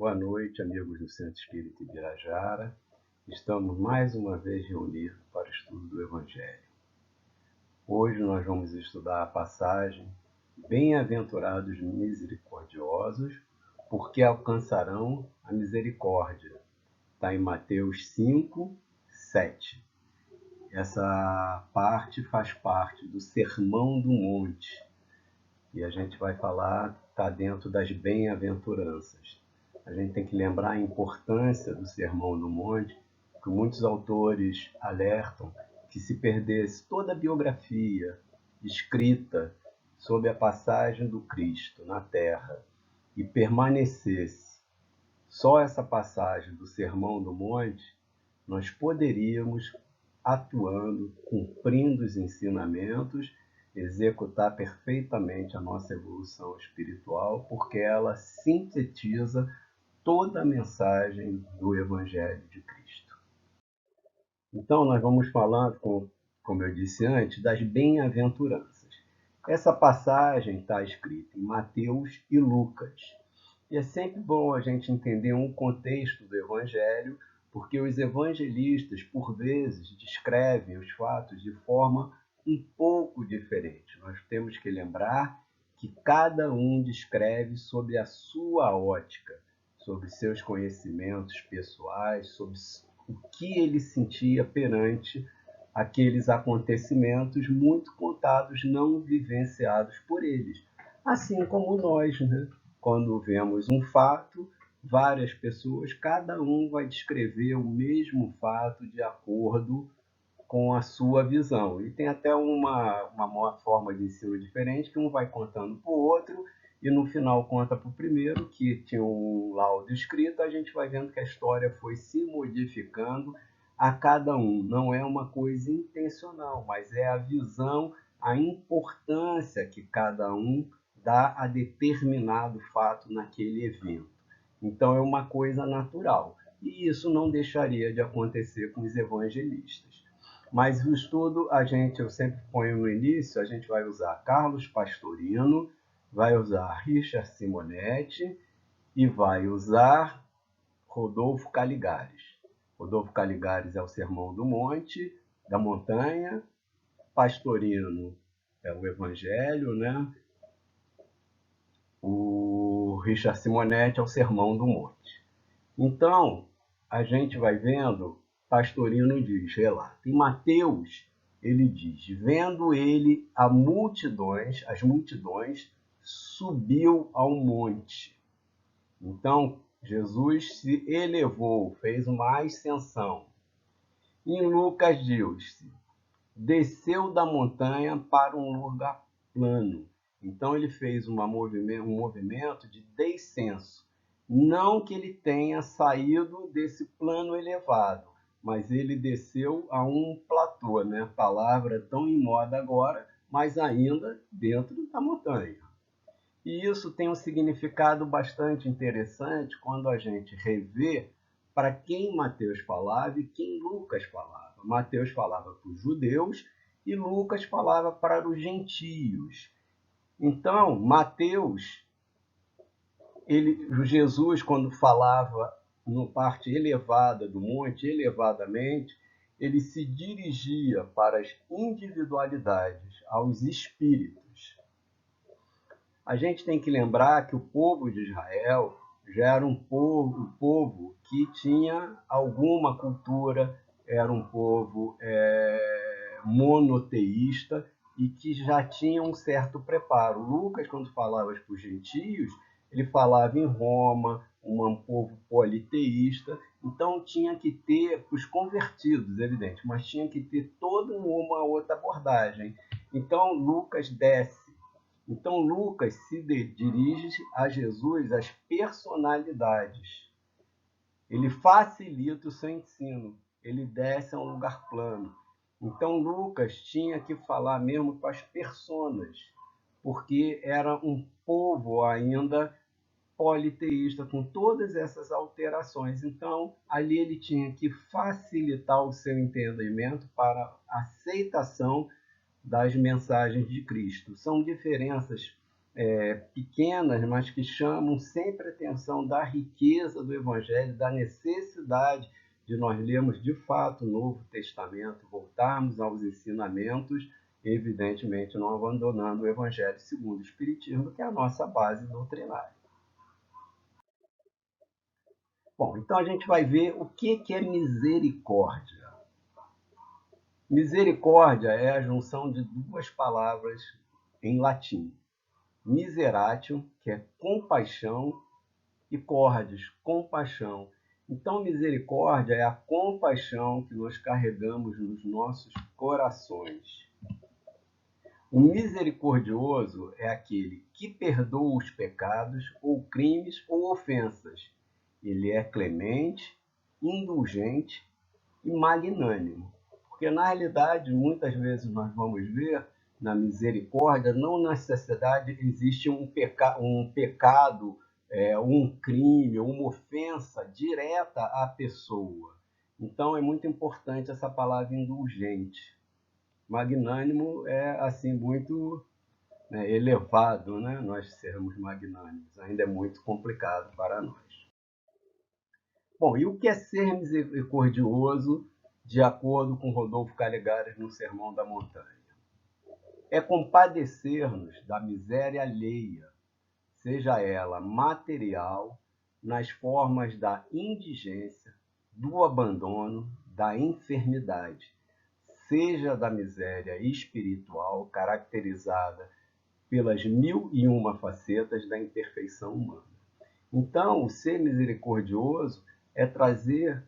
Boa noite, amigos do Centro Espírita Ibirajara. Estamos mais uma vez reunidos para o estudo do Evangelho. Hoje nós vamos estudar a passagem Bem-aventurados misericordiosos, porque alcançarão a misericórdia. Está em Mateus 5, 7. Essa parte faz parte do Sermão do Monte. E a gente vai falar, está dentro das bem-aventuranças. A gente tem que lembrar a importância do Sermão do Monte, que muitos autores alertam que se perdesse toda a biografia escrita sobre a passagem do Cristo na Terra e permanecesse só essa passagem do Sermão do Monte, nós poderíamos, atuando, cumprindo os ensinamentos, executar perfeitamente a nossa evolução espiritual, porque ela sintetiza toda a mensagem do Evangelho de Cristo. Então, nós vamos falando, como eu disse antes, das bem-aventuranças. Essa passagem está escrita em Mateus e Lucas. E é sempre bom a gente entender um contexto do Evangelho, porque os evangelistas, por vezes, descrevem os fatos de forma um pouco diferente. Nós temos que lembrar que cada um descreve sob a sua ótica, sobre seus conhecimentos pessoais, sobre o que ele sentia perante aqueles acontecimentos muito contados, não vivenciados por eles. Assim como nós, né? Quando vemos um fato, várias pessoas, cada um vai descrever o mesmo fato de acordo com a sua visão. E tem até uma forma de ensino diferente, que um vai contando para o outro, e no final conta para o primeiro, que tinha um laudo escrito, a gente vai vendo que a história foi se modificando a cada um. Não é uma coisa intencional, mas é a visão, a importância que cada um dá a determinado fato naquele evento. Então é uma coisa natural. E isso não deixaria de acontecer com os evangelistas. Mas o estudo, eu sempre ponho no início, a gente vai usar Carlos Pastorino, vai usar Richard Simonetti e vai usar Rodolfo Caligares. Rodolfo Caligares é o Sermão do Monte, da Montanha, Pastorino é o Evangelho, né? O Richard Simonetti é o Sermão do Monte. Então, a gente vai vendo, Pastorino diz, relata. Em Mateus, ele diz, vendo ele as multidões, subiu ao monte. Então, Jesus se elevou, fez uma ascensão. Em Lucas diz, desceu da montanha para um lugar plano. Então ele fez um movimento de descenso. Não que ele tenha saído desse plano elevado, mas ele desceu a um platô, né? Palavra tão em moda agora, mas ainda dentro da montanha. E isso tem um significado bastante interessante quando a gente revê para quem Mateus falava e quem Lucas falava. Mateus falava para os judeus e Lucas falava para os gentios. Então, Mateus, Jesus, quando falava na parte elevada do monte, elevadamente, ele se dirigia para as individualidades, aos espíritos. A gente tem que lembrar que o povo de Israel já era um povo que tinha alguma cultura, era um povo monoteísta e que já tinha um certo preparo. Lucas, quando falava para os gentios, ele falava em Roma, um povo politeísta, então tinha que ter, os convertidos, evidente, mas tinha que ter toda uma outra abordagem. Então Lucas desce. Então Lucas se dirige a Jesus, as personalidades. Ele facilita o seu ensino, ele desce a um lugar plano. Então Lucas tinha que falar mesmo com as personas, porque era um povo ainda politeísta, com todas essas alterações. Então, ali ele tinha que facilitar o seu entendimento para a aceitação das mensagens de Cristo. São diferenças pequenas, mas que chamam sempre a atenção da riqueza do Evangelho, da necessidade de nós lermos de fato o Novo Testamento, voltarmos aos ensinamentos, evidentemente não abandonando o Evangelho segundo o Espiritismo, que é a nossa base doutrinária. Bom, então a gente vai ver o que é misericórdia. Misericórdia é a junção de duas palavras em latim. Miseratio, que é compaixão, e cordis, compaixão. Então, misericórdia é a compaixão que nós carregamos nos nossos corações. O misericordioso é aquele que perdoa os pecados, ou crimes, ou ofensas. Ele é clemente, indulgente e magnânimo. Porque, na realidade, muitas vezes nós vamos ver, na misericórdia, não na necessidade existe um pecado, um crime, uma ofensa direta à pessoa. Então, é muito importante essa palavra indulgente. Magnânimo é, assim, muito elevado, né? Nós sermos magnânimos. Ainda é muito complicado para nós. Bom, e o que é ser misericordioso, de acordo com Rodolfo Caligares no Sermão da Montanha? É compadecer-nos da miséria alheia, seja ela material, nas formas da indigência, do abandono, da enfermidade, seja da miséria espiritual, caracterizada pelas 1001 facetas da imperfeição humana. Então, o ser misericordioso é trazer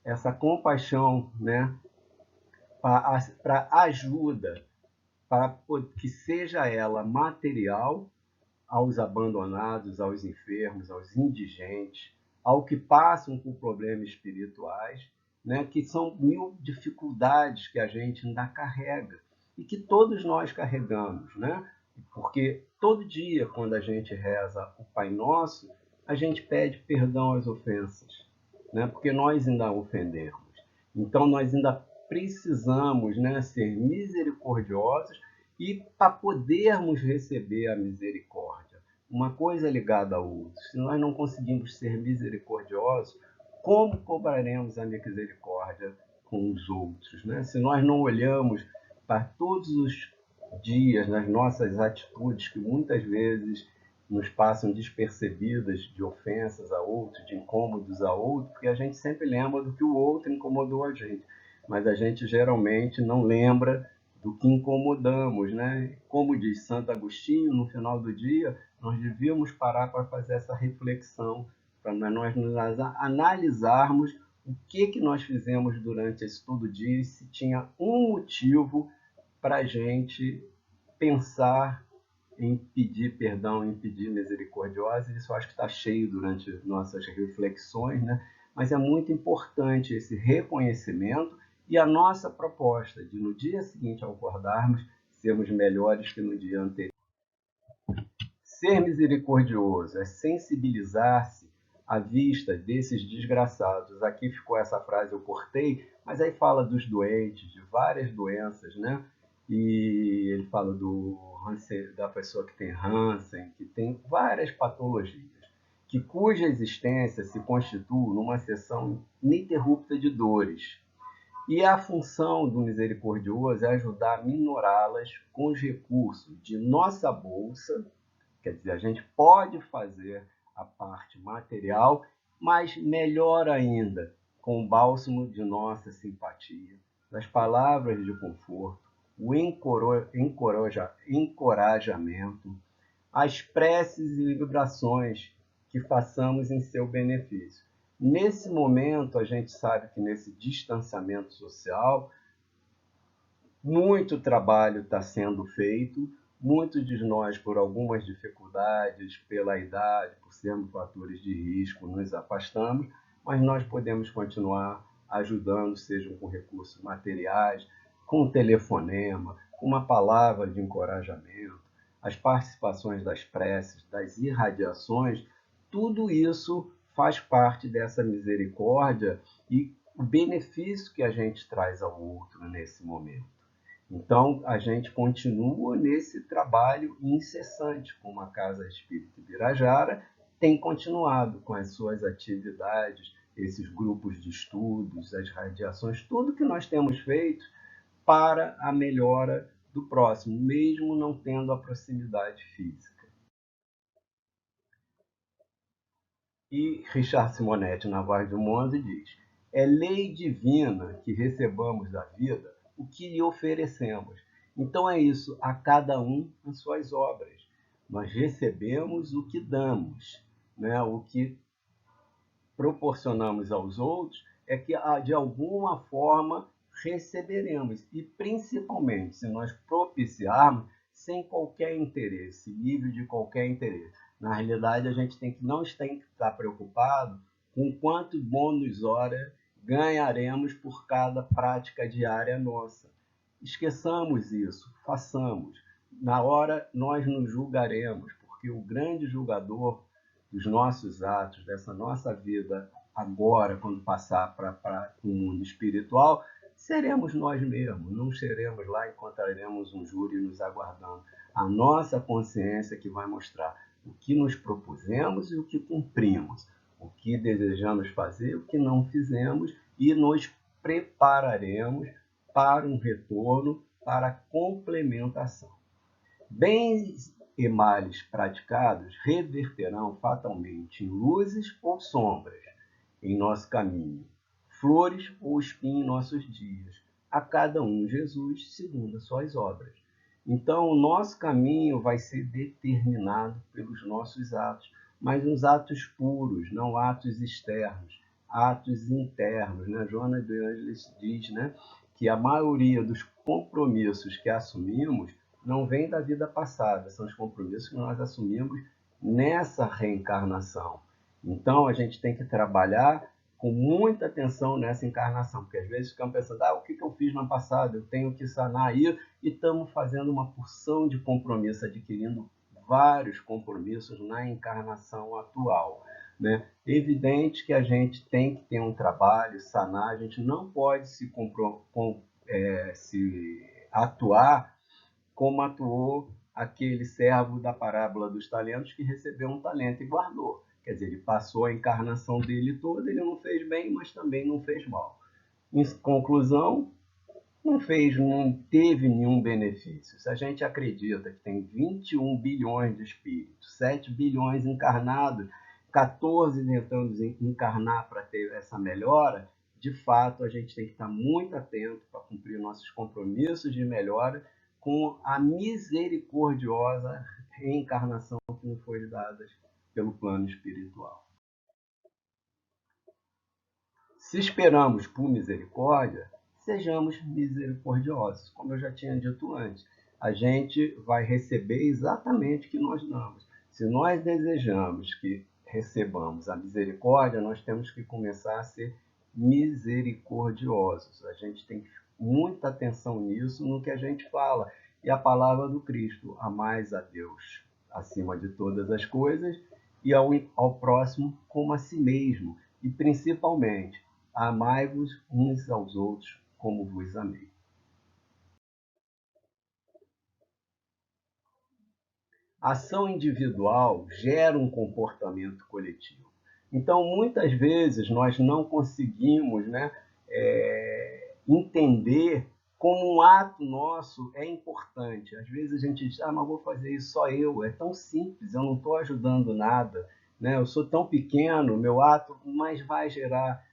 essa compaixão, né, para ajuda, para que seja ela material aos abandonados, aos enfermos, aos indigentes, ao que passam por problemas espirituais, né, que são 1000 dificuldades que a gente ainda carrega e que todos nós carregamos, né? Porque todo dia, quando a gente reza o Pai Nosso, a gente pede perdão às ofensas, né? Porque nós ainda ofendemos. Então, nós ainda precisamos, né, ser misericordiosos e para podermos receber a misericórdia. Uma coisa é ligada à outra. Se nós não conseguimos ser misericordiosos, como cobraremos a misericórdia com os outros, né? Se nós não olhamos para todos os dias nas nossas atitudes que muitas vezes nos passam despercebidas, de ofensas a outro, de incômodos a outro, porque a gente sempre lembra do que o outro incomodou a gente, mas a gente geralmente não lembra do que incomodamos, né? Como diz Santo Agostinho, no final do dia, nós devíamos parar para fazer essa reflexão, para nós nos analisarmos o que nós fizemos durante esse todo dia e se tinha um motivo para a gente pensar em pedir perdão, em pedir misericordiosa. Isso eu acho que está cheio durante nossas reflexões, né? Mas é muito importante esse reconhecimento e a nossa proposta de, no dia seguinte ao acordarmos, sermos melhores que no dia anterior. Ser misericordioso é sensibilizar-se à vista desses desgraçados. Aqui ficou essa frase, eu cortei, mas aí fala dos doentes, de várias doenças, né? E ele fala da pessoa que tem Hansen, que tem várias patologias, cuja existência se constitui numa sessão ininterrupta de dores. E a função do misericordioso é ajudar a minorá-las com os recursos de nossa bolsa. Quer dizer, a gente pode fazer a parte material, mas melhor ainda, com o bálsamo de nossa simpatia, das palavras de conforto, o encorajamento, as preces e vibrações que façamos em seu benefício. Nesse momento, a gente sabe que nesse distanciamento social, muito trabalho está sendo feito. Muitos de nós, por algumas dificuldades, pela idade, por sermos fatores de risco, nos afastamos, mas nós podemos continuar ajudando, sejam com recursos materiais, com um telefonema, uma palavra de encorajamento, as participações das preces, das irradiações. Tudo isso faz parte dessa misericórdia e o benefício que a gente traz ao outro nesse momento. Então, a gente continua nesse trabalho incessante, como a Casa Espírita Ibirajara tem continuado com as suas atividades, esses grupos de estudos, as radiações, tudo que nós temos feito para a melhora do próximo, mesmo não tendo a proximidade física. E Richard Simonetti, na Voz do Mundo, diz: é lei divina que recebamos da vida o que lhe oferecemos. Então é isso, a cada um as suas obras. Nós recebemos o que damos, né? O que proporcionamos aos outros é que, de alguma forma, receberemos. E, principalmente, se nós propiciarmos, sem qualquer interesse, livre de qualquer interesse. Na realidade, a gente não tem que estar preocupado com quanto bônus hora ganharemos por cada prática diária nossa. Esqueçamos isso, façamos. Na hora, nós nos julgaremos, porque o grande julgador dos nossos atos, dessa nossa vida agora, quando passar para o mundo espiritual, seremos nós mesmos, não seremos lá, encontraremos um júri nos aguardando. A nossa consciência que vai mostrar o que nos propusemos e o que cumprimos, o que desejamos fazer, o que não fizemos, e nos prepararemos para um retorno, para a complementação. Bens e males praticados reverterão fatalmente em luzes ou sombras em nosso caminho, flores ou espinhos em nossos dias, a cada um Jesus segundo as suas obras. Então, o nosso caminho vai ser determinado pelos nossos atos, mas uns atos puros, não atos externos, atos internos. Né? Joana de Ângeles diz, né, que a maioria dos compromissos que assumimos não vem da vida passada, são os compromissos que nós assumimos nessa reencarnação. Então, a gente tem que trabalhar com muita atenção nessa encarnação, porque às vezes ficamos pensando, o que eu fiz no passado? Eu tenho que sanar isso, e estamos fazendo uma porção de compromisso, adquirindo vários compromissos na encarnação atual. Né? É evidente que a gente tem que ter um trabalho, sanar, a gente não pode se atuar como atuou aquele servo da parábola dos talentos que recebeu um talento e guardou. Quer dizer, ele passou a encarnação dele toda, ele não fez bem, mas também não fez mal. Em conclusão, não teve nenhum benefício. Se a gente acredita que tem 21 bilhões de espíritos, 7 bilhões encarnados, 14 tentando encarnar para ter essa melhora, de fato a gente tem que estar muito atento para cumprir nossos compromissos de melhora com a misericordiosa reencarnação que nos foi dada pelo plano espiritual. Se esperamos por misericórdia, sejamos misericordiosos. Como eu já tinha dito antes, a gente vai receber exatamente o que nós damos. Se nós desejamos que recebamos a misericórdia, nós temos que começar a ser misericordiosos. A gente tem muita atenção nisso, no que a gente fala. E a palavra do Cristo: amais a Deus acima de todas as coisas e ao próximo como a si mesmo. E principalmente, amai-vos uns aos outros como vos amei. A ação individual gera um comportamento coletivo. Então, muitas vezes, nós não conseguimos entender como um ato nosso é importante. Às vezes a gente diz, mas vou fazer isso só eu. É tão simples, eu não estou ajudando nada. Né? Eu sou tão pequeno, meu ato, mas vai gerar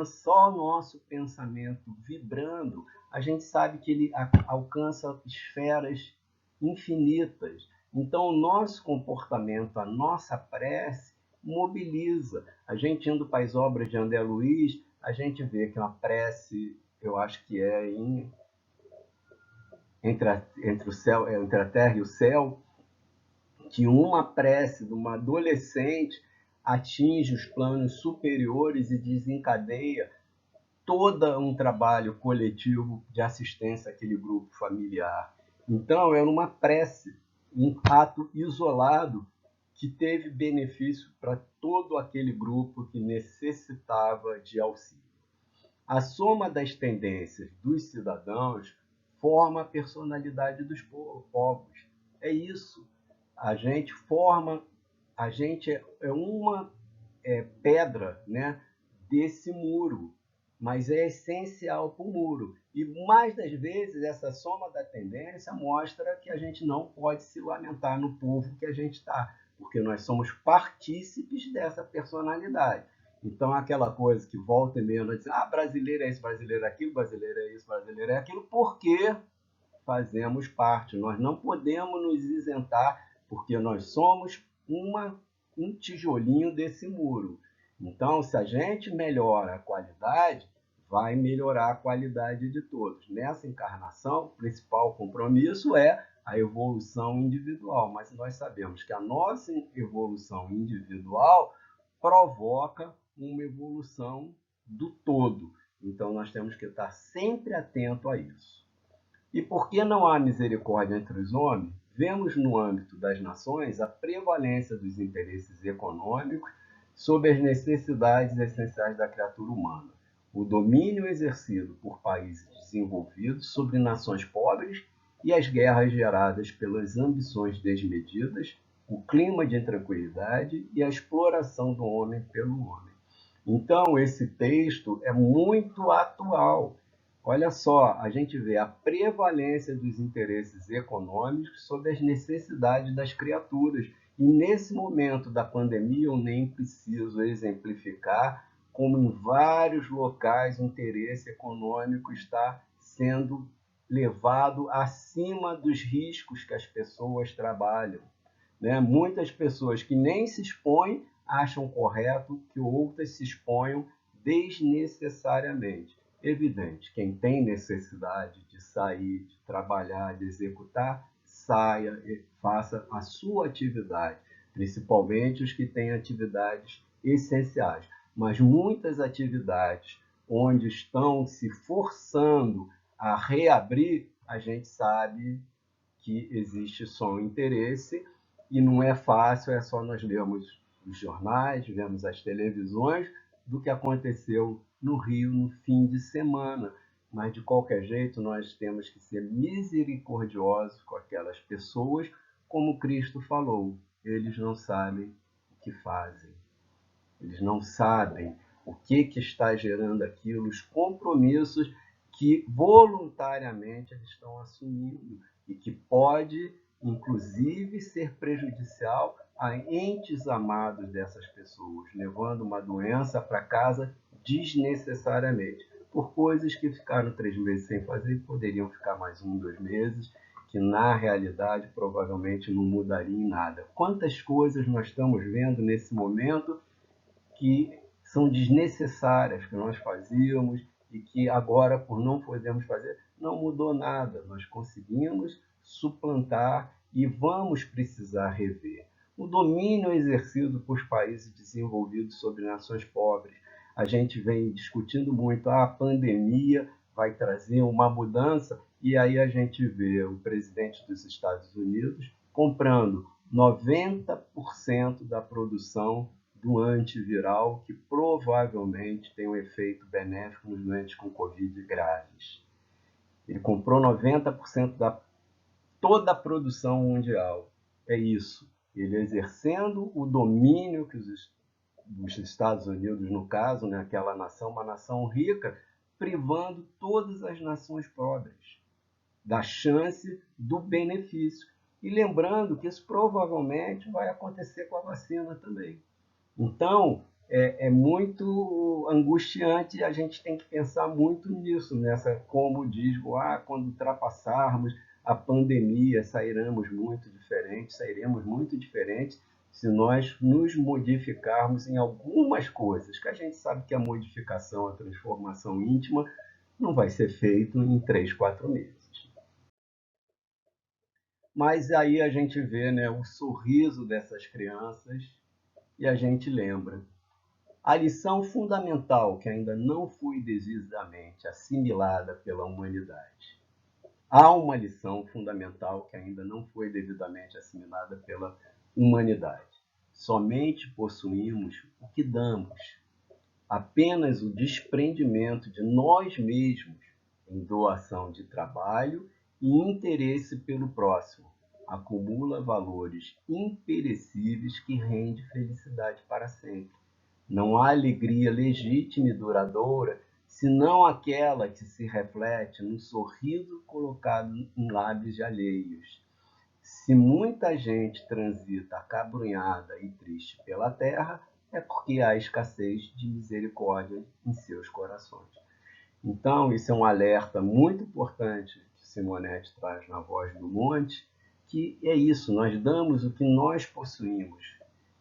só o nosso pensamento vibrando, a gente sabe que ele alcança esferas infinitas. Então, o nosso comportamento, a nossa prece, mobiliza. A gente indo para as obras de André Luiz, a gente vê que uma prece, eu acho que é entre a terra e o céu, que uma prece de uma adolescente atinge os planos superiores e desencadeia todo um trabalho coletivo de assistência àquele grupo familiar. Então, é uma prece, um ato isolado que teve benefício para todo aquele grupo que necessitava de auxílio. A soma das tendências dos cidadãos forma a personalidade dos povos. É isso. A gente forma, a gente é uma pedra, né, desse muro, mas é essencial para o muro. E mais das vezes essa soma da tendência mostra que a gente não pode se lamentar no povo que a gente está, porque nós somos partícipes dessa personalidade. Então, aquela coisa que volta e meia nós diz, brasileiro é isso, brasileiro é aquilo, brasileiro é isso, brasileiro é aquilo, porque fazemos parte. Nós não podemos nos isentar, porque nós somos um tijolinho desse muro. Então, se a gente melhora a qualidade, vai melhorar a qualidade de todos. Nessa encarnação, o principal compromisso é a evolução individual, mas nós sabemos que a nossa evolução individual provoca uma evolução do todo. Então, nós temos que estar sempre atento a isso. E porque não há misericórdia entre os homens, vemos no âmbito das nações a prevalência dos interesses econômicos sobre as necessidades essenciais da criatura humana, o domínio exercido por países desenvolvidos sobre nações pobres e as guerras geradas pelas ambições desmedidas, o clima de intranquilidade e a exploração do homem pelo homem. Então, esse texto é muito atual. Olha só, a gente vê a prevalência dos interesses econômicos sobre as necessidades das criaturas. E nesse momento da pandemia, eu nem preciso exemplificar como em vários locais o interesse econômico está sendo levado acima dos riscos que as pessoas trabalham. Né? Muitas pessoas que nem se expõem acham correto que outras se exponham desnecessariamente. Evidente, quem tem necessidade de sair, de trabalhar, de executar, saia e faça a sua atividade, principalmente os que têm atividades essenciais. Mas muitas atividades onde estão se forçando a reabrir, a gente sabe que existe só um interesse e não é fácil, é só nós lermos os jornais, vemos as televisões do que aconteceu no Rio no fim de semana. Mas, de qualquer jeito, nós temos que ser misericordiosos com aquelas pessoas, como Cristo falou. Eles não sabem o que fazem. Eles não sabem o que está gerando aquilo, os compromissos que voluntariamente eles estão assumindo e que pode, inclusive, ser prejudicial a entes amados dessas pessoas, levando uma doença para casa desnecessariamente, por coisas que ficaram 3 meses sem fazer e poderiam ficar mais 1, 2 meses, que na realidade provavelmente não mudaria em nada. Quantas coisas nós estamos vendo nesse momento que são desnecessárias, que nós fazíamos e que agora, por não podermos fazer, não mudou nada. Nós conseguimos suplantar e vamos precisar rever. O domínio exercido por países desenvolvidos sobre nações pobres. A gente vem discutindo muito, a pandemia vai trazer uma mudança, e aí a gente vê o presidente dos Estados Unidos comprando 90% da produção do antiviral, que provavelmente tem um efeito benéfico nos doentes com Covid graves. Ele comprou 90% da toda a produção mundial. É isso. Ele exercendo o domínio que os Estados Unidos, no caso, né, aquela nação, uma nação rica, privando todas as nações pobres da chance do benefício. E lembrando que isso provavelmente vai acontecer com a vacina também. Então, é muito angustiante e a gente tem que pensar muito nisso, nessa, como diz, quando ultrapassarmos a pandemia, sairemos muito diferentes se nós nos modificarmos em algumas coisas, que a gente sabe que a modificação, a transformação íntima, não vai ser feito em 3, 4 meses. Mas aí a gente vê, né, o sorriso dessas crianças e a gente lembra. A lição fundamental que ainda não foi devidamente assimilada pela humanidade. Há uma lição fundamental que ainda não foi devidamente assimilada pela humanidade. Somente possuímos o que damos. Apenas o desprendimento de nós mesmos em doação de trabalho e interesse pelo próximo. Acumula valores imperecíveis que rende felicidade para sempre. Não há alegria legítima e duradoura senão aquela que se reflete no sorriso colocado em lábios alheios. Se muita gente transita acabrunhada e triste pela terra, é porque há escassez de misericórdia em seus corações. Então, isso é um alerta muito importante que Simonete traz na Voz do Monte, que é isso, nós damos o que nós possuímos.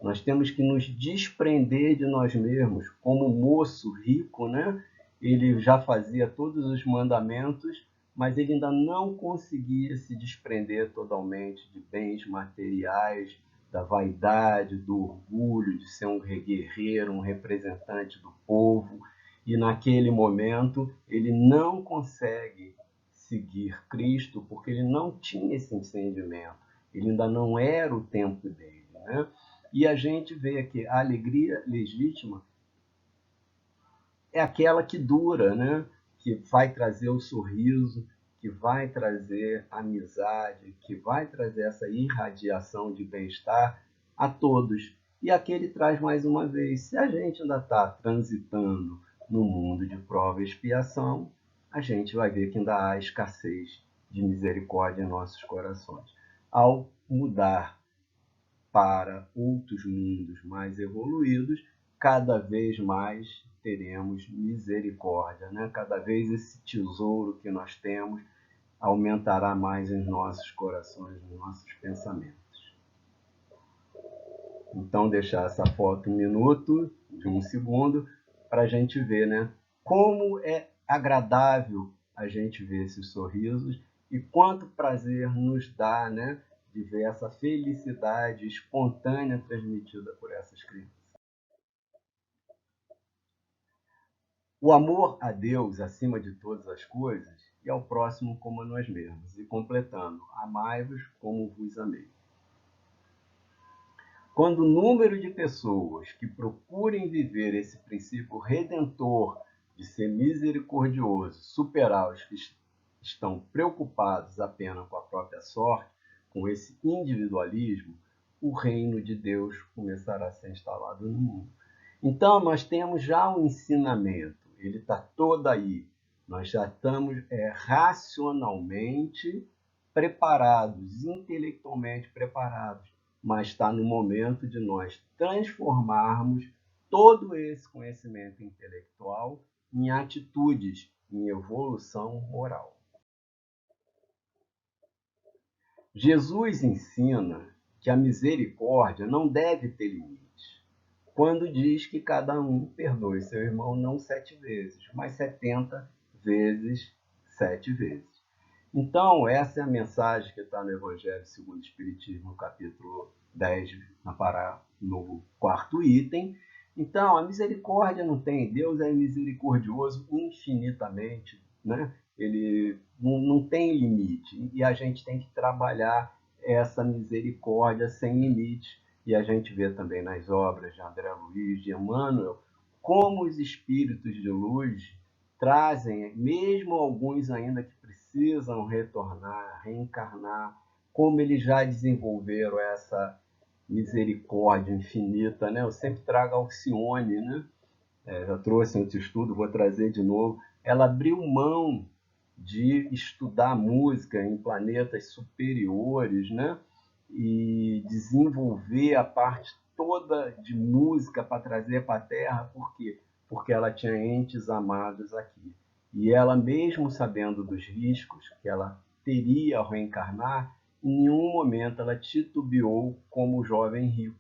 Nós temos que nos desprender de nós mesmos, como o moço rico, né? Ele já fazia todos os mandamentos, mas ele ainda não conseguia se desprender totalmente de bens materiais, da vaidade, do orgulho de ser um guerreiro, um representante do povo. E naquele momento ele não consegue seguir Cristo porque ele não tinha esse entendimento. Ele ainda não era o tempo dele, né? E a gente vê que a alegria legítima é aquela que dura, né? Que vai trazer o sorriso, que vai trazer amizade, que vai trazer essa irradiação de bem-estar a todos. E aqui ele traz mais uma vez, se a gente ainda está transitando no mundo de prova e expiação, a gente vai ver que ainda há escassez de misericórdia em nossos corações. Ao mudar para outros mundos mais evoluídos, cada vez mais teremos misericórdia, né? Cada vez esse tesouro que nós temos aumentará mais em nossos corações, nos nossos pensamentos. Então, deixar essa foto um minuto, de um segundo, para a gente ver, né? Como é agradável a gente ver esses sorrisos e quanto prazer nos dá, né? De ver essa felicidade espontânea transmitida por essas crianças. O amor a Deus acima de todas as coisas e ao próximo como a nós mesmos. E completando, amai-vos como vos amei. Quando o número de pessoas que procurem viver esse princípio redentor de ser misericordioso superar os que estão preocupados apenas com a própria sorte, com esse individualismo, o reino de Deus começará a ser instalado no mundo. Então, nós temos já um ensinamento, ele está todo aí. Nós já estamos racionalmente preparados, intelectualmente preparados, mas está no momento de nós transformarmos todo esse conhecimento intelectual em atitudes, em evolução moral. Jesus ensina que a misericórdia não deve ter limites, quando diz que cada um perdoe seu irmão não 7 vezes, mas 70 vezes 7 vezes. Então, essa é a mensagem que está no Evangelho segundo o Espiritismo, no capítulo 10, no quarto item. Então, a misericórdia não tem, Deus é misericordioso infinitamente, né? Ele não tem limite, e a gente tem que trabalhar essa misericórdia sem limite. E a gente vê também nas obras de André Luiz, de Emmanuel, como os espíritos de luz trazem, mesmo alguns ainda que precisam retornar, reencarnar, como eles já desenvolveram essa misericórdia infinita, né? Eu sempre trago a Alcione, né? Já trouxe outro estudo, vou trazer de novo. Ela abriu mão de estudar música em planetas superiores, né? E desenvolver a parte toda de música para trazer para a Terra, por quê? Porque ela tinha entes amados aqui. E ela, mesmo sabendo dos riscos que ela teria ao reencarnar, em nenhum momento ela titubeou como jovem rico.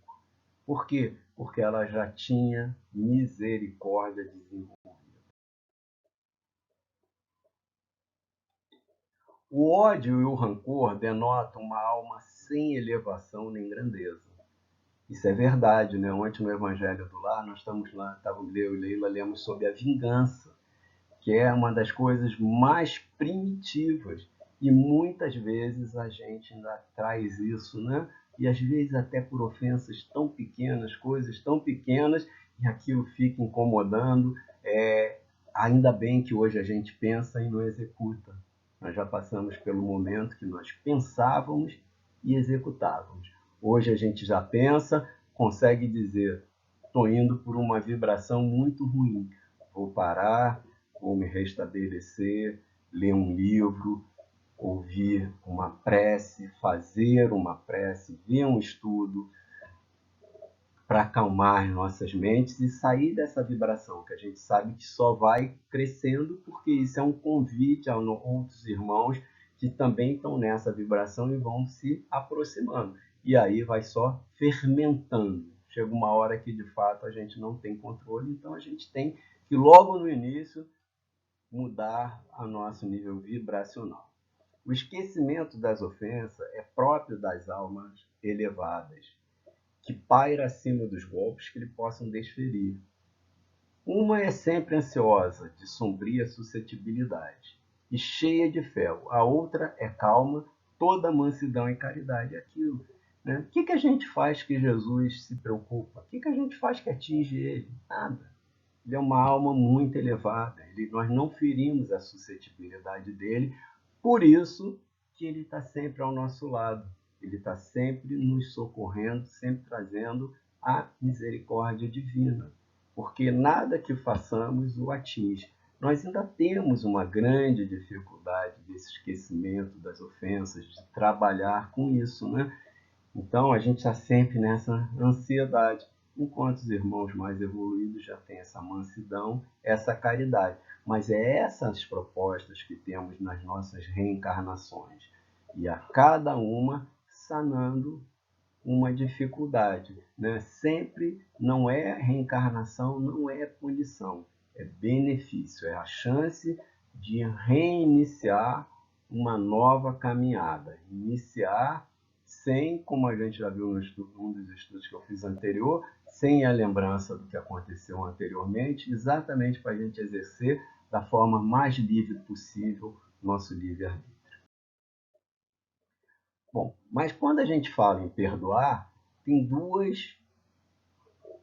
Por quê? Porque ela já tinha misericórdia desenvolvida. O ódio e o rancor denotam uma alma sem elevação nem grandeza. Isso é verdade, né? Ontem no Evangelho do Lar, nós estamos lá, eu e Leila lemos sobre a vingança, que é uma das coisas mais primitivas. E muitas vezes a gente ainda traz isso, né? E às vezes até por ofensas tão pequenas, coisas tão pequenas, e aquilo fica incomodando. Ainda bem que hoje a gente pensa e não executa. Nós já passamos pelo momento que nós pensávamos e executávamos. Hoje a gente já pensa, consegue dizer: estou indo por uma vibração muito ruim, vou parar, vou me restabelecer, ler um livro, ouvir uma prece, fazer uma prece, ver um estudo, para acalmar as nossas mentes e sair dessa vibração, que a gente sabe que só vai crescendo, porque isso é um convite a outros irmãos que também estão nessa vibração e vão se aproximando. E aí vai só fermentando. Chega uma hora que, de fato, a gente não tem controle, então a gente tem que, logo no início, mudar a nosso nível vibracional. O esquecimento das ofensas é próprio das almas elevadas, que paira acima dos golpes que lhe possam desferir. Uma é sempre ansiosa, de sombria suscetibilidade, e cheia de fé. A outra é calma, toda mansidão e caridade. É aquilo. Né? O que a gente faz que Jesus se preocupa? O que a gente faz que atinge ele? Nada. Ele é uma alma muito elevada. Nós não ferimos a suscetibilidade dele, por isso que ele está sempre ao nosso lado. Ele está sempre nos socorrendo, sempre trazendo a misericórdia divina, porque nada que façamos o atinge. Nós ainda temos uma grande dificuldade desse esquecimento das ofensas, de trabalhar com isso, né? Então a gente está sempre nessa ansiedade, enquanto os irmãos mais evoluídos já têm essa mansidão, essa caridade. Mas é essas propostas que temos nas nossas reencarnações, e a cada uma sanando uma dificuldade, né? Sempre não é reencarnação, não é punição, é benefício, é a chance de reiniciar uma nova caminhada, iniciar sem, como a gente já viu num dos estudos que eu fiz anterior, sem a lembrança do que aconteceu anteriormente, exatamente para a gente exercer da forma mais livre possível nosso livre-arbítrio. Bom, mas quando a gente fala em perdoar, tem duas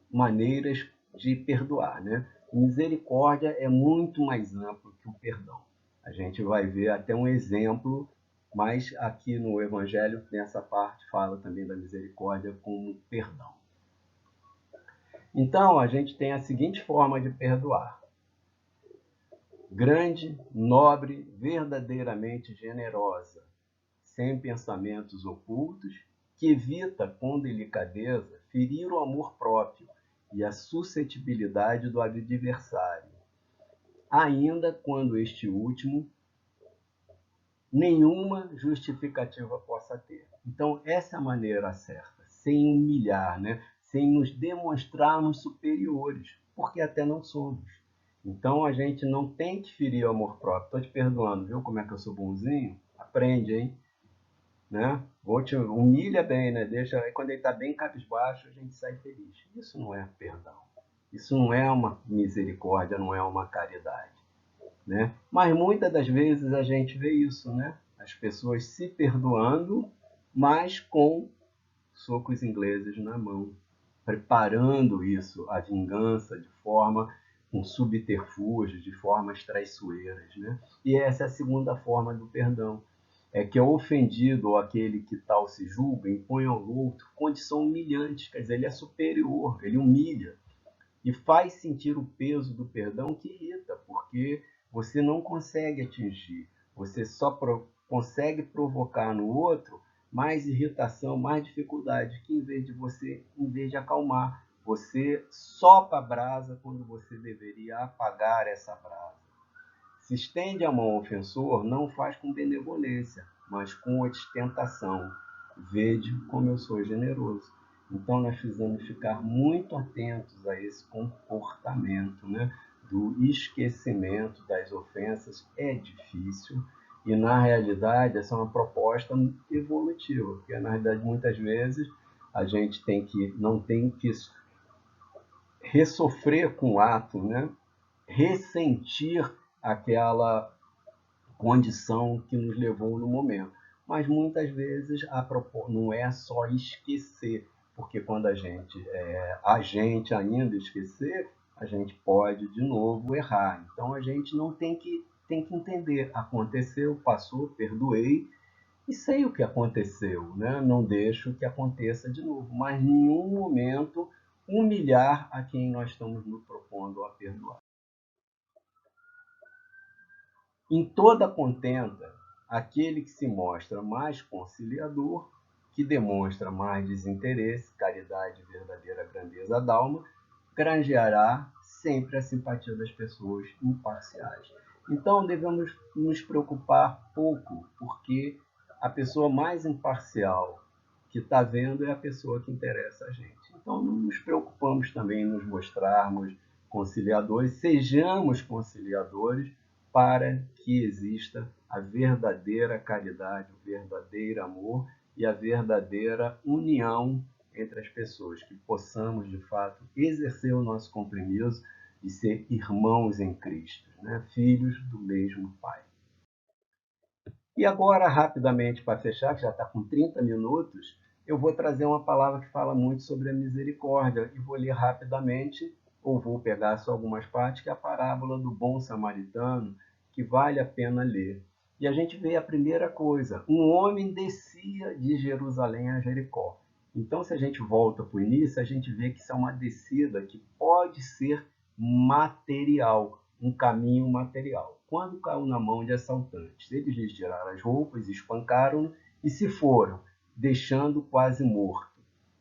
maneiras de perdoar, né? Misericórdia é muito mais amplo que o perdão. A gente vai ver até um exemplo, mas aqui no Evangelho, nessa parte, fala também da misericórdia como perdão. Então, a gente tem a seguinte forma de perdoar: grande, nobre, verdadeiramente generosa, sem pensamentos ocultos, que evita com delicadeza ferir o amor próprio e a suscetibilidade do adversário, ainda quando este último nenhuma justificativa possa ter. Então, essa é a maneira certa, sem humilhar, né? Sem nos demonstrarmos superiores, porque até não somos. Então, a gente não tem que ferir o amor próprio. Estou te perdoando, viu como é que eu sou bonzinho? Aprende, hein? Né? Humilha bem, né? Deixa, aí quando ele está bem cabisbaixo, a gente sai feliz. Isso não é perdão. Isso não é uma misericórdia, não é uma caridade. Né? Mas muitas das vezes a gente vê isso, né? As pessoas se perdoando, mas com socos ingleses na mão, preparando isso, a vingança, de forma com subterfúgios, de formas traiçoeiras. Né? E essa é a segunda forma do perdão. É que o ofendido ou aquele que tal se julga impõe ao outro condição humilhante, quer dizer, ele é superior, ele humilha e faz sentir o peso do perdão, que irrita, porque você não consegue atingir, você só consegue provocar no outro mais irritação, mais dificuldade, que em vez de acalmar, você sopa a brasa quando você deveria apagar essa brasa. Se estende a mão ao ofensor, não faz com benevolência, mas com ostentação. Vede como eu sou generoso. Então nós precisamos ficar muito atentos a esse comportamento, né? Do esquecimento das ofensas. É difícil e, na realidade, essa é uma proposta evolutiva, porque, na realidade, muitas vezes a gente não tem que ressofrer com o ato, né? Ressentir aquela condição que nos levou no momento. Mas muitas vezes não é só esquecer, porque quando a gente ainda esquecer, a gente pode de novo errar. Então a gente não tem que tem que entender. Aconteceu, passou, perdoei e sei o que aconteceu, né? Não deixo que aconteça de novo, mas em nenhum momento humilhar a quem nós estamos nos propondo a perdoar. Em toda contenda, aquele que se mostra mais conciliador, que demonstra mais desinteresse, caridade e verdadeira grandeza d'alma, granjeará sempre a simpatia das pessoas imparciais. Então, devemos nos preocupar pouco, porque a pessoa mais imparcial que está vendo é a pessoa que interessa a gente. Então, não nos preocupamos também em nos mostrarmos conciliadores, sejamos conciliadores para que exista a verdadeira caridade, o verdadeiro amor e a verdadeira união entre as pessoas, que possamos, de fato, exercer o nosso compromisso de ser irmãos em Cristo, né? Filhos do mesmo Pai. E agora, rapidamente, para fechar, que já está com 30 minutos, eu vou trazer uma palavra que fala muito sobre a misericórdia e vou ler rapidamente, ou vou pegar só algumas partes, que é a parábola do bom samaritano, que vale a pena ler. E a gente vê a primeira coisa: um homem descia de Jerusalém a Jericó. Então, se a gente volta para o início, a gente vê que isso é uma descida que pode ser material, um caminho material. Quando caiu na mão de assaltantes, eles lhes tiraram as roupas, espancaram-no e se foram, deixando quase morto.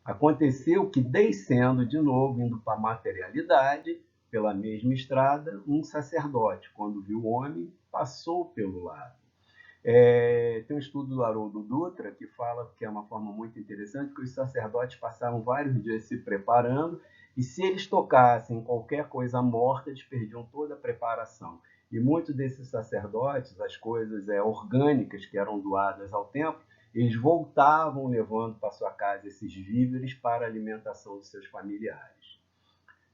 Aconteceu que, descendo de novo, indo para a materialidade, pela mesma estrada, um sacerdote, quando viu o homem, passou pelo lado. Tem um estudo do Haroldo Dutra que fala que é uma forma muito interessante, que os sacerdotes passavam vários dias se preparando e se eles tocassem em qualquer coisa morta, eles perdiam toda a preparação. E muitos desses sacerdotes, as coisas orgânicas que eram doadas ao templo, eles voltavam levando para sua casa esses víveres para a alimentação dos seus familiares.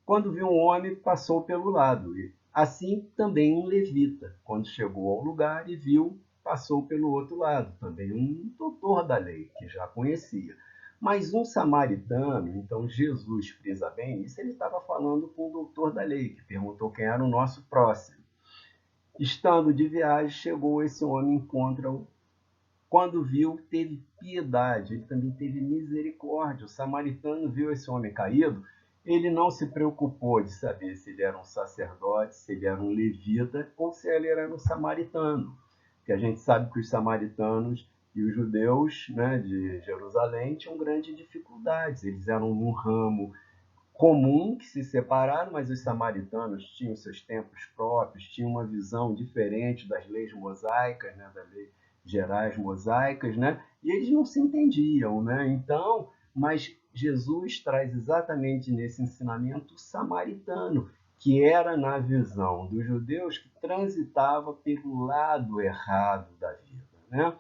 Quando viu um homem, passou pelo lado. Assim também um levita, quando chegou ao lugar e viu, passou pelo outro lado. Também um doutor da lei, que já conhecia. Mas um samaritano, então Jesus frisa bem isso, ele estava falando com o doutor da lei, que perguntou quem era o nosso próximo. Estando de viagem, chegou esse homem, encontra-o. Quando viu, teve piedade, ele também teve misericórdia. O samaritano viu esse homem caído, ele não se preocupou de saber se ele era um sacerdote, se ele era um levita ou se ele era um samaritano. Porque a gente sabe que os samaritanos e os judeus, né, de Jerusalém tinham grandes dificuldades. Eles eram um ramo comum que se separaram, mas os samaritanos tinham seus templos próprios, tinham uma visão diferente das leis mosaicas, né, da lei gerais mosaicas, né? E eles não se entendiam, né? Então, mas Jesus traz exatamente nesse ensinamento o samaritano, que era na visão dos judeus que transitava pelo lado errado da vida, né?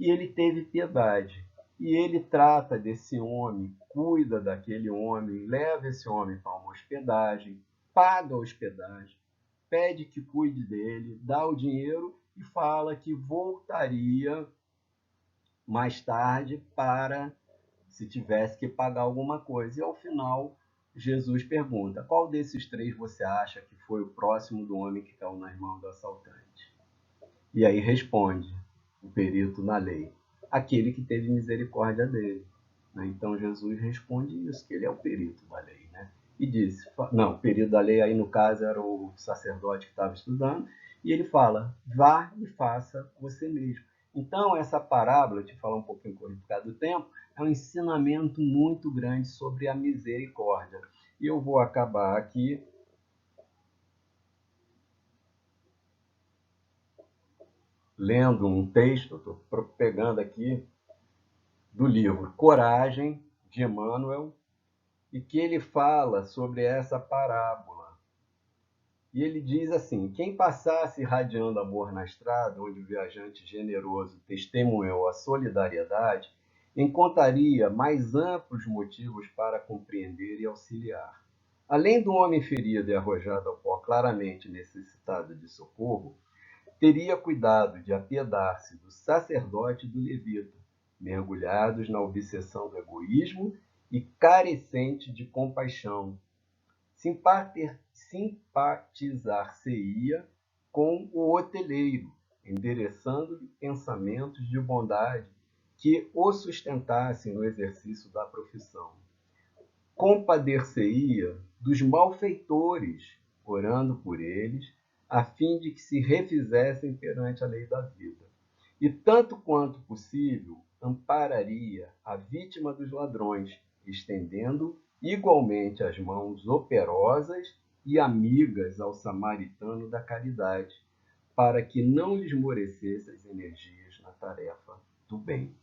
E ele teve piedade. E ele trata desse homem, cuida daquele homem, leva esse homem para uma hospedagem, paga a hospedagem, pede que cuide dele, dá o dinheiro e fala que voltaria mais tarde para, se tivesse que pagar alguma coisa. E ao final, Jesus pergunta: qual desses três você acha que foi o próximo do homem que caiu nas mãos do assaltante? E aí responde o perito na lei: aquele que teve misericórdia dele. Então Jesus responde isso, que ele é o perito da lei, né? E disse, não, o perito da lei aí no caso era o sacerdote que estava estudando, e ele fala: vá e faça você mesmo. Então essa parábola, te falar um pouquinho por causa do tempo, é um ensinamento muito grande sobre a misericórdia. E eu vou acabar aqui lendo um texto, estou pegando aqui do livro Coragem, de Emmanuel, e que ele fala sobre essa parábola. E ele diz assim: quem passasse irradiando amor na estrada, onde o viajante generoso testemunhou a solidariedade, encontraria mais amplos motivos para compreender e auxiliar. Além do homem ferido e arrojado ao pó claramente necessitado de socorro, teria cuidado de apiedar-se do sacerdote e do levita, mergulhados na obsessão do egoísmo e carecente de compaixão. Simpatizar-se-ia com o hoteleiro, endereçando-lhe pensamentos de bondade que o sustentassem no exercício da profissão. Compadecer-se-ia dos malfeitores, orando por eles, a fim de que se refizessem perante a lei da vida. E, tanto quanto possível, ampararia a vítima dos ladrões, estendendo igualmente as mãos operosas e amigas ao samaritano da caridade, para que não lhe esmorecesse as energias na tarefa do bem.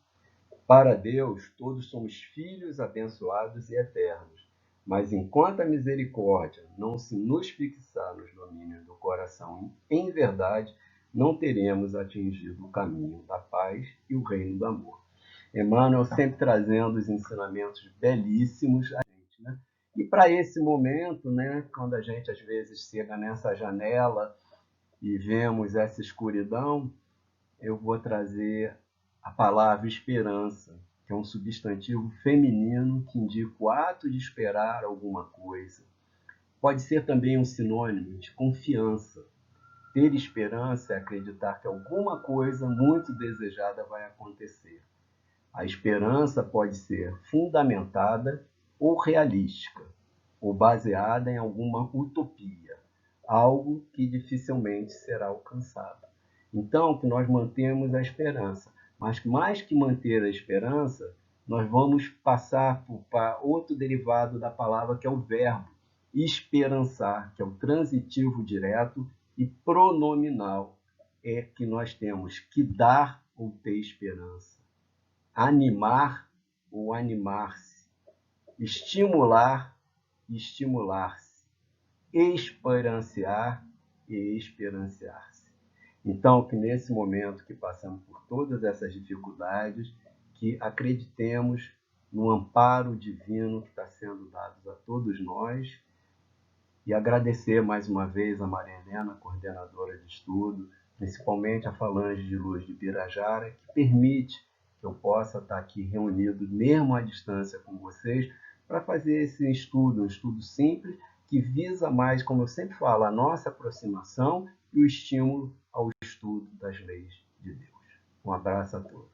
Para Deus, todos somos filhos abençoados e eternos, mas enquanto a misericórdia não se nos fixar nos domínios do coração em verdade, não teremos atingido o caminho da paz e o reino do amor. Emmanuel sempre trazendo os ensinamentos belíssimos a gente, né? E para esse momento, né, quando a gente às vezes chega nessa janela e vemos essa escuridão, eu vou trazer a palavra esperança, que é um substantivo feminino que indica o ato de esperar alguma coisa. Pode ser também um sinônimo de confiança. Ter esperança é acreditar que alguma coisa muito desejada vai acontecer. A esperança pode ser fundamentada ou realística, ou baseada em alguma utopia, algo que dificilmente será alcançado. Então, que nós mantemos a esperança, mas mais que manter a esperança, nós vamos passar para outro derivado da palavra, que é o verbo esperançar, que é o transitivo direto e pronominal, é que nós temos que dar ou ter esperança, animar ou animar-se, estimular e estimular-se, esperanciar e esperanciar-se. Então, que nesse momento que passamos por todas essas dificuldades, que acreditemos no amparo divino que está sendo dado a todos nós, e agradecer mais uma vez a Maria Helena, coordenadora de estudo, principalmente a Falange de Luz de Pirajara, que permite que eu possa estar aqui reunido, mesmo à distância com vocês, para fazer esse estudo, um estudo simples, que visa mais, como eu sempre falo, a nossa aproximação e o estímulo ao estudo das leis de Deus. Um abraço a todos.